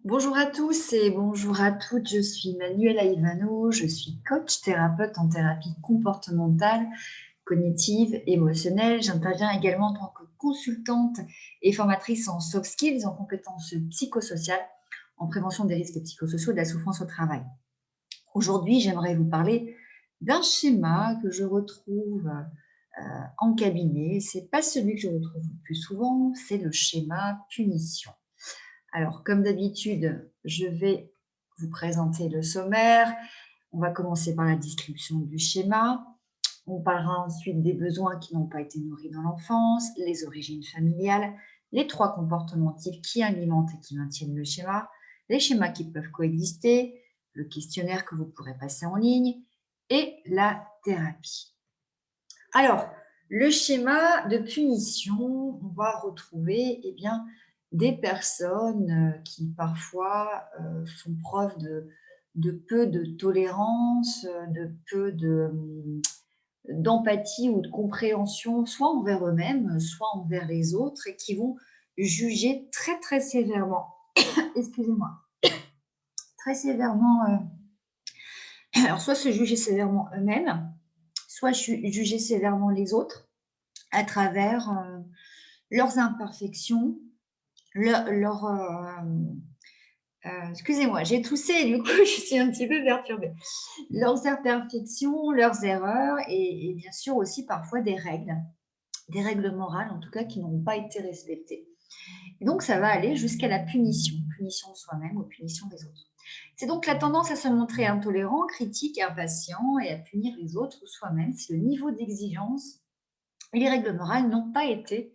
Bonjour à tous et bonjour à toutes, je suis Manuela Ivano, je suis coach thérapeute en thérapie comportementale, cognitive, émotionnelle. J'interviens également en tant que consultante et formatrice en soft skills, en compétences psychosociales, en prévention des risques psychosociaux et de la souffrance au travail. Aujourd'hui, j'aimerais vous parler d'un schéma que je retrouve en cabinet. C'est pas celui que je retrouve le plus souvent, c'est le schéma punition. Alors, comme d'habitude, je vais vous présenter le sommaire. On va commencer par la description du schéma. On parlera ensuite des besoins qui n'ont pas été nourris dans l'enfance, les origines familiales, les trois comportements types qui alimentent et qui maintiennent le schéma, les schémas qui peuvent coexister, le questionnaire que vous pourrez passer en ligne et la thérapie. Alors, le schéma de punition, on va retrouver des personnes qui parfois font preuve de peu de tolérance, de peu d'empathie ou de compréhension, soit envers eux-mêmes, soit envers les autres, et qui vont juger très très sévèrement, excusez-moi, très sévèrement, alors soit se juger sévèrement eux-mêmes, soit juger sévèrement les autres à travers leurs imperfections, leur excusez-moi, j'ai toussé et du coup, je suis un petit peu perturbée. Leurs imperfections, leurs erreurs et bien sûr aussi parfois des règles morales en tout cas qui n'ont pas été respectées. Et donc ça va aller jusqu'à la punition, punition de soi-même ou punition des autres. C'est donc la tendance à se montrer intolérant, critique, impatient et à punir les autres ou soi-même si le niveau d'exigence et les règles morales n'ont pas été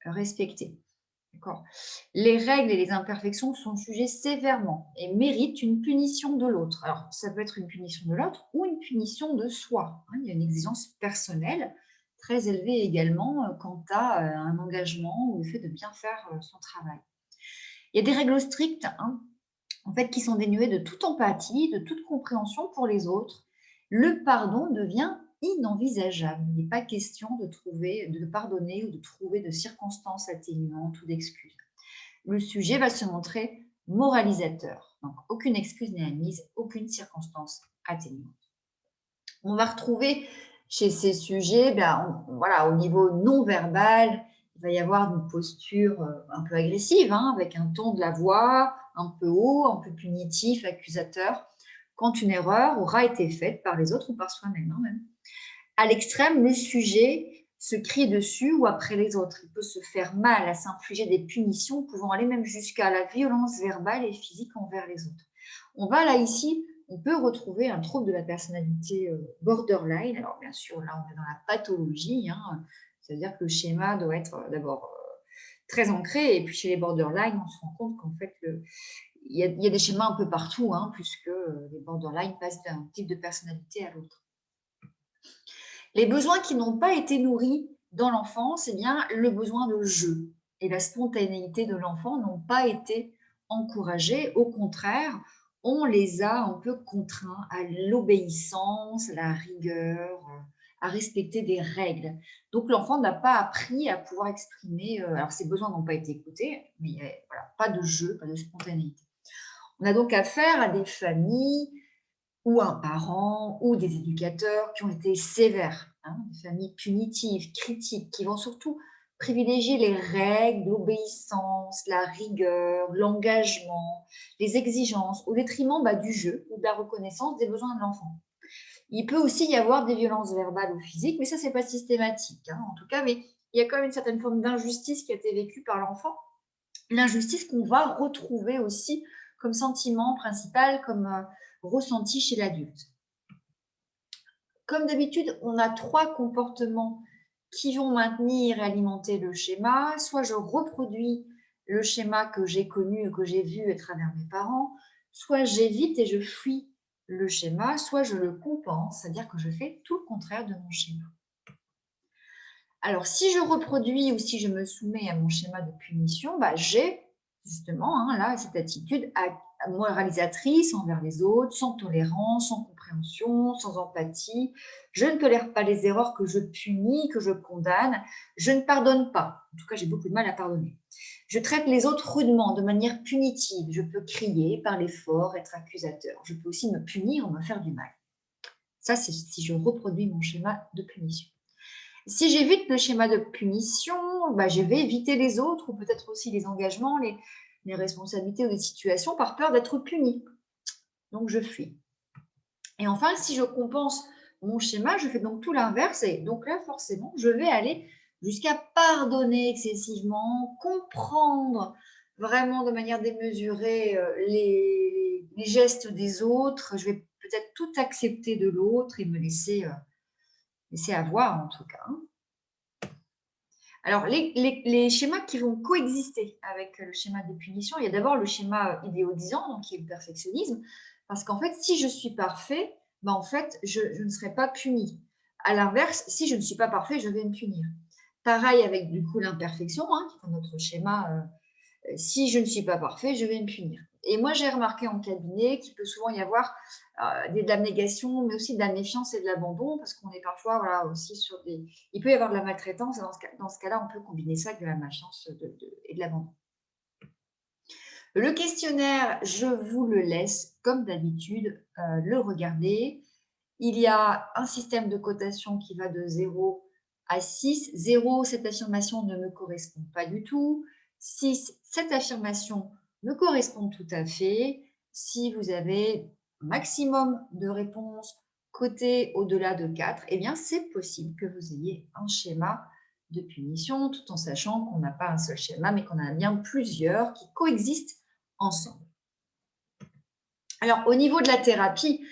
respectées. D'accord. Les règles et les imperfections sont jugées sévèrement et méritent une punition de l'autre. Alors, ça peut être une punition de l'autre ou une punition de soi, hein. Il y a une exigence personnelle très élevée également quant à un engagement ou le fait de bien faire son travail. Il y a des règles strictes, hein, en fait, qui sont dénuées de toute empathie, de toute compréhension pour les autres. Le pardon devient inenvisageable. Il n'est pas question de pardonner ou de trouver de circonstances atténuantes ou d'excuses. Le sujet va se montrer moralisateur. Donc, aucune excuse n'est admise, aucune circonstance atténuante. On va retrouver chez ces sujets, voilà, au niveau non verbal, il va y avoir une posture un peu agressive, hein, avec un ton de la voix un peu haut, un peu punitif, accusateur, quand une erreur aura été faite par les autres ou par soi-même, hein, même. À l'extrême, le sujet se crie dessus ou après les autres. Il peut se faire mal à s'infliger des punitions pouvant aller même jusqu'à la violence verbale et physique envers les autres. On va là ici, on peut retrouver un trouble de la personnalité borderline. Alors bien sûr, là on est dans la pathologie, hein. C'est-à-dire que le schéma doit être d'abord très ancré et puis chez les borderline, on se rend compte qu'en fait, il y a des schémas un peu partout, hein, puisque les borderline passent d'un type de personnalité à l'autre. Les besoins qui n'ont pas été nourris dans l'enfance, le besoin de jeu et la spontanéité de l'enfant n'ont pas été encouragés. Au contraire, on les a un peu contraints à l'obéissance, à la rigueur, à respecter des règles. Donc l'enfant n'a pas appris à pouvoir exprimer, alors ses besoins n'ont pas été écoutés, mais voilà, pas de jeu, pas de spontanéité. On a donc affaire à des familles ou un parent ou des éducateurs qui ont été sévères, hein, des familles punitives, critiques, qui vont surtout privilégier les règles, l'obéissance, la rigueur, l'engagement, les exigences, au détriment du jeu ou de la reconnaissance des besoins de l'enfant. Il peut aussi y avoir des violences verbales ou physiques, mais ça, c'est pas systématique, hein, en tout cas, mais il y a quand même une certaine forme d'injustice qui a été vécue par l'enfant, l'injustice qu'on va retrouver aussi comme sentiment principal, comme ressenti chez l'adulte. Comme d'habitude, on a trois comportements qui vont maintenir et alimenter le schéma. Soit je reproduis le schéma que j'ai connu et que j'ai vu à travers mes parents, soit j'évite et je fuis le schéma, soit je le compense, c'est-à-dire que je fais tout le contraire de mon schéma. Alors, si je reproduis ou si je me soumets à mon schéma de punition, j'ai justement, hein, là, cette attitude à moralisatrice envers les autres, sans tolérance, sans compréhension, sans empathie. Je ne tolère pas les erreurs que je punis, que je condamne. Je ne pardonne pas. En tout cas, j'ai beaucoup de mal à pardonner. Je traite les autres rudement, de manière punitive. Je peux crier, parler fort, être accusateur. Je peux aussi me punir ou me faire du mal. Ça, c'est si je reproduis mon schéma de punition. Si j'évite le schéma de punition, je vais éviter les autres ou peut-être aussi les engagements, les responsabilités ou les situations par peur d'être puni. Donc, je fuis. Et enfin, si je compense mon schéma, je fais donc tout l'inverse. Et donc là, forcément, je vais aller jusqu'à pardonner excessivement, comprendre vraiment de manière démesurée les gestes des autres. Je vais peut-être tout accepter de l'autre et me laisser avoir en tout cas. Alors, les schémas qui vont coexister avec le schéma de punition, il y a d'abord le schéma idéalisant, donc qui est le perfectionnisme, parce qu'en fait, si je suis parfait, en fait, je ne serai pas puni. À l'inverse, si je ne suis pas parfait, je vais me punir. Pareil avec du coup l'imperfection, qui est notre schéma si je ne suis pas parfait, je vais me punir. Et moi, j'ai remarqué en cabinet qu'il peut souvent y avoir de l'abnégation, mais aussi de la méfiance et de l'abandon, parce qu'on est parfois aussi sur des... Il peut y avoir de la maltraitance, et dans ce cas-là, on peut combiner ça avec de la malchance et de l'abandon. Le questionnaire, je vous le laisse, comme d'habitude, le regarder. Il y a un système de cotation qui va de 0 à 6. 0, cette affirmation ne me correspond pas du tout. 6, cette affirmation me correspond tout à fait. Si vous avez un maximum de réponses cotées au-delà de 4, eh bien, c'est possible que vous ayez un schéma de punition, tout en sachant qu'on n'a pas un seul schéma, mais qu'on en a bien plusieurs qui coexistent ensemble. Alors, au niveau de la thérapie,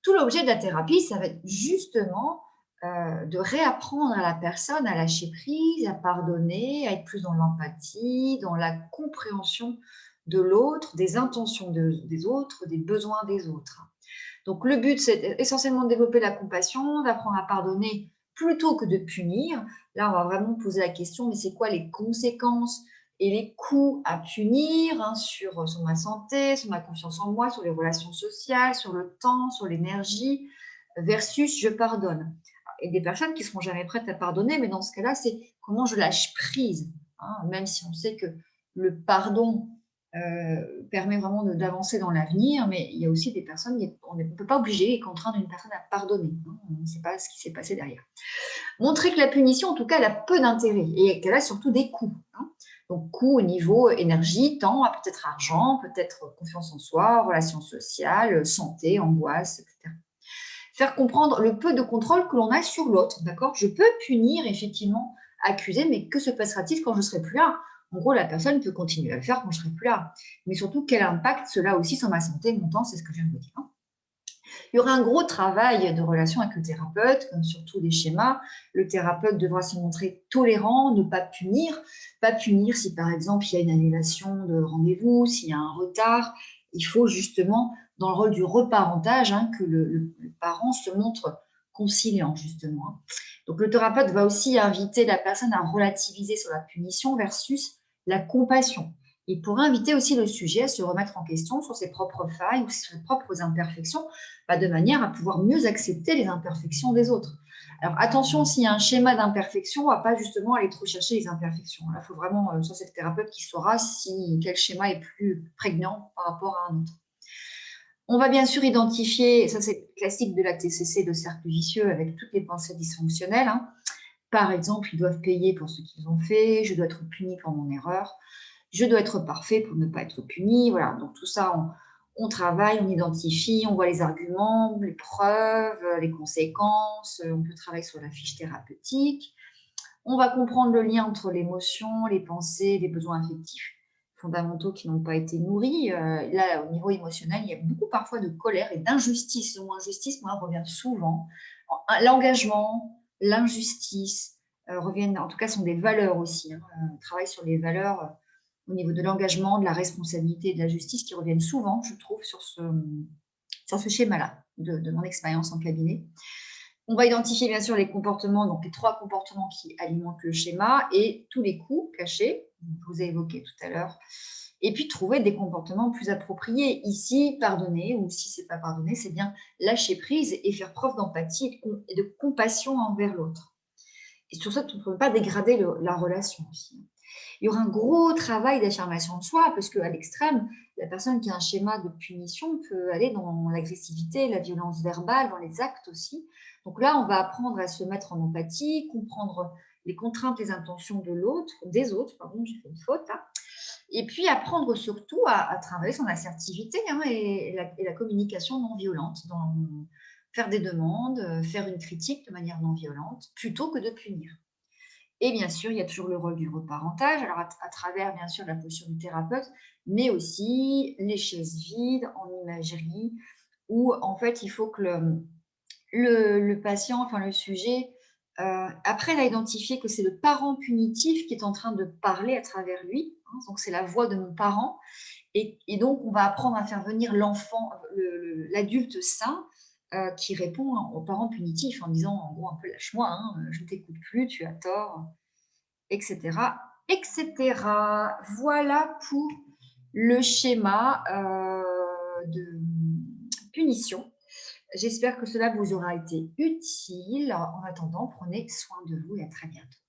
tout l'objet de la thérapie, ça va être justement de réapprendre à la personne à lâcher prise, à pardonner, à être plus dans l'empathie, dans la compréhension de l'autre, des intentions des autres, des besoins des autres. Donc, le but, c'est essentiellement de développer la compassion, d'apprendre à pardonner plutôt que de punir. Là, on va vraiment poser la question, mais c'est quoi les conséquences et les coûts à punir sur ma santé, sur ma confiance en moi, sur les relations sociales, sur le temps, sur l'énergie, versus je pardonne. Et des personnes qui ne seront jamais prêtes à pardonner, mais dans ce cas-là, c'est comment je lâche prise, même si on sait que le pardon permet vraiment d'avancer dans l'avenir, mais il y a aussi des personnes, on ne peut pas obliger et contraindre une personne à pardonner. On ne sait pas ce qui s'est passé derrière. Montrer que la punition, en tout cas, elle a peu d'intérêt et qu'elle a surtout des coûts. Donc, coûts au niveau énergie, temps, peut-être argent, peut-être confiance en soi, relations sociales, santé, angoisse, etc. Faire comprendre le peu de contrôle que l'on a sur l'autre, d'accord? Je peux punir, effectivement, accuser, mais que se passera-t-il quand je ne serai plus là? En gros, la personne peut continuer à le faire quand je ne serai plus là. Mais surtout, quel impact cela a aussi sur ma santé, mon temps, c'est ce que je viens de vous dire. Il y aura un gros travail de relation avec le thérapeute, comme sur tous les schémas. Le thérapeute devra se montrer tolérant, ne pas punir. Pas punir si, par exemple, il y a une annulation de rendez-vous, s'il y a un retard. Il faut justement, dans le rôle du reparentage, que le parent se montre conciliant, justement. Donc, le thérapeute va aussi inviter la personne à relativiser sur la punition versus la compassion. Il pourra inviter aussi le sujet à se remettre en question sur ses propres failles ou ses propres imperfections, de manière à pouvoir mieux accepter les imperfections des autres. Alors attention, s'il y a un schéma d'imperfection, on ne va pas justement aller trop chercher les imperfections. Là, il faut vraiment, ça c'est le thérapeute qui saura quel schéma est plus prégnant par rapport à un autre. On va bien sûr identifier, ça c'est classique de la TCC, de cercle vicieux avec toutes les pensées dysfonctionnelles. Par exemple, ils doivent payer pour ce qu'ils ont fait, je dois être puni pour mon erreur, je dois être parfait pour ne pas être puni. Voilà, donc tout ça, on travaille, on identifie, on voit les arguments, les preuves, les conséquences, on peut travailler sur la fiche thérapeutique. On va comprendre le lien entre l'émotion, les pensées, les besoins affectifs fondamentaux qui n'ont pas été nourris. Là, au niveau émotionnel, il y a beaucoup parfois de colère et d'injustice. Le mot injustice, moi, revient souvent. L'engagement, l'injustice reviennent, en tout cas, sont des valeurs aussi. On travaille sur les valeurs au niveau de l'engagement, de la responsabilité et de la justice qui reviennent souvent, je trouve, sur ce schéma-là de mon expérience en cabinet. On va identifier bien sûr les comportements, donc les 3 comportements qui alimentent le schéma et tous les coûts cachés, que je vous ai évoqués tout à l'heure, Et puis trouver des comportements plus appropriés. Ici, pardonner, ou si c'est pas pardonner, c'est bien lâcher prise et faire preuve d'empathie et de compassion envers l'autre. Et sur ça, tu ne peux pas dégrader la relation aussi. Il y aura un gros travail d'affirmation de soi, parce qu'à l'extrême, la personne qui a un schéma de punition peut aller dans l'agressivité, la violence verbale, dans les actes aussi. Donc là, on va apprendre à se mettre en empathie, comprendre les contraintes, les intentions de l'autre, des autres, pardon, j'ai fait une faute là. Et puis apprendre surtout à travailler son assertivité, hein, et la communication non violente, dans faire des demandes, faire une critique de manière non violente, plutôt que de punir. Et bien sûr, il y a toujours le rôle du reparentage, alors à travers bien sûr la posture du thérapeute, mais aussi les chaises vides en imagerie, où en fait il faut que le patient, enfin le sujet, apprenne à identifier que c'est le parent punitif qui est en train de parler à travers lui, hein, donc c'est la voix de mon parent, et donc on va apprendre à faire venir l'enfant, l'adulte sain, qui répond aux parents punitifs en disant en gros un peu: «Lâche-moi, hein, je ne t'écoute plus, tu as tort», et cetera, et cetera. Voilà pour le schéma, de punition. J'espère que cela vous aura été utile. En attendant, prenez soin de vous et à très bientôt.